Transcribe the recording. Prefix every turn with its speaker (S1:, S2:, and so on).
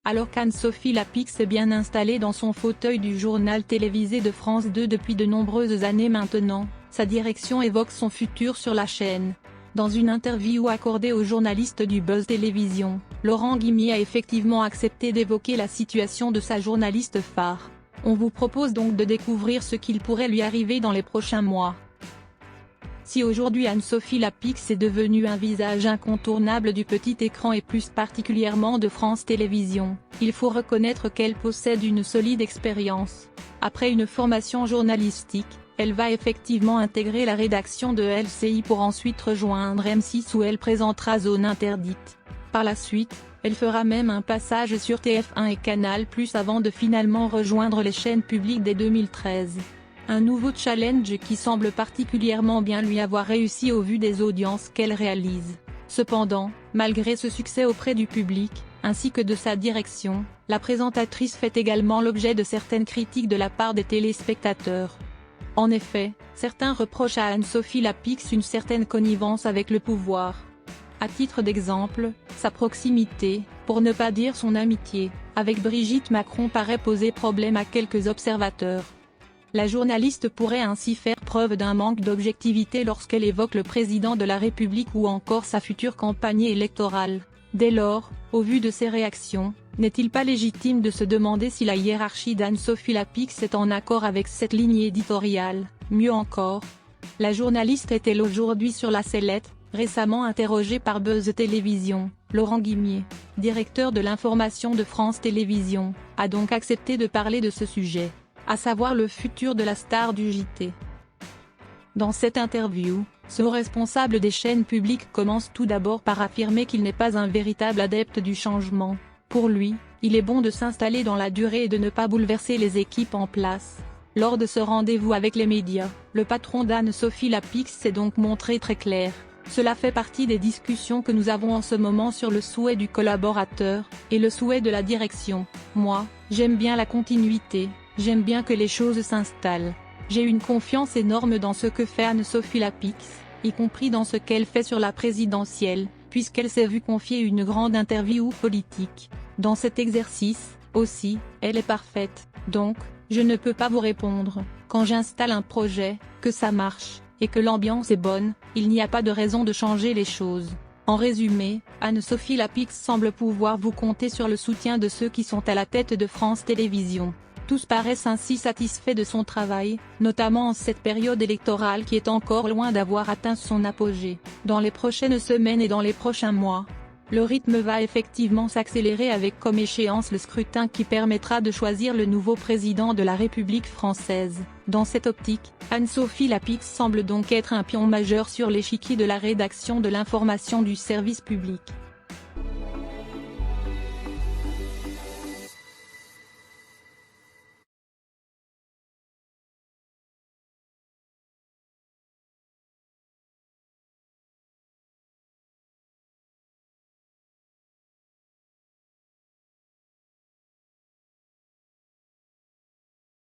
S1: Alors qu'Anne-Sophie Lapix est bien installée dans son fauteuil du journal télévisé de France 2 depuis de nombreuses années maintenant, sa direction évoque son futur sur la chaîne. Dans une interview accordée au journaliste du Buzz Télévision, Laurent Guimier a effectivement accepté d'évoquer la situation de sa journaliste phare. On vous propose donc de découvrir ce qu'il pourrait lui arriver dans les prochains mois. Si aujourd'hui Anne-Sophie Lapix est devenue un visage incontournable du petit écran et plus particulièrement de France Télévisions, il faut reconnaître qu'elle possède une solide expérience. Après une formation journalistique, elle va effectivement intégrer la rédaction de LCI pour ensuite rejoindre M6 où elle présentera Zone Interdite. Par la suite, elle fera même un passage sur TF1 et Canal+ avant de finalement rejoindre les chaînes publiques dès 2013. Un nouveau challenge qui semble particulièrement bien lui avoir réussi au vu des audiences qu'elle réalise. Cependant, malgré ce succès auprès du public, ainsi que de sa direction, la présentatrice fait également l'objet de certaines critiques de la part des téléspectateurs. En effet, certains reprochent à Anne-Sophie Lapix une certaine connivence avec le pouvoir. À titre d'exemple, sa proximité, pour ne pas dire son amitié, avec Brigitte Macron paraît poser problème à quelques observateurs. La journaliste pourrait ainsi faire preuve d'un manque d'objectivité lorsqu'elle évoque le président de la République ou encore sa future campagne électorale. Dès lors, au vu de ces réactions, n'est-il pas légitime de se demander si la hiérarchie d'Anne-Sophie Lapix est en accord avec cette ligne éditoriale? Mieux encore, la journaliste est-elle aujourd'hui sur la sellette? Récemment interrogé par Buzz Télévision, Laurent Guimier, directeur de l'information de France Télévisions, a donc accepté de parler de ce sujet, à savoir le futur de la star du JT. Dans cette interview, ce responsable des chaînes publiques commence tout d'abord par affirmer qu'il n'est pas un véritable adepte du changement. Pour lui, il est bon de s'installer dans la durée et de ne pas bouleverser les équipes en place. Lors de ce rendez-vous avec les médias, le patron d'Anne-Sophie Lapix s'est donc montré très clair. Cela fait partie des discussions que nous avons en ce moment sur le souhait du collaborateur, et le souhait de la direction. Moi, j'aime bien la continuité, j'aime bien que les choses s'installent. J'ai une confiance énorme dans ce que fait Anne-Sophie Lapix, y compris dans ce qu'elle fait sur la présidentielle, puisqu'elle s'est vue confier une grande interview politique. Dans cet exercice, aussi, elle est parfaite, donc, je ne peux pas vous répondre. Quand j'installe un projet, que ça marche, et que l'ambiance est bonne, il n'y a pas de raison de changer les choses. En résumé, Anne-Sophie Lapix semble pouvoir vous compter sur le soutien de ceux qui sont à la tête de France Télévisions. Tous paraissent ainsi satisfaits de son travail, notamment en cette période électorale qui est encore loin d'avoir atteint son apogée. Dans les prochaines semaines et dans les prochains mois, le rythme va effectivement s'accélérer avec comme échéance le scrutin qui permettra de choisir le nouveau président de la République française. Dans cette optique, Anne-Sophie Lapix semble donc être un pion majeur sur l'échiquier de la rédaction de l'information du service public.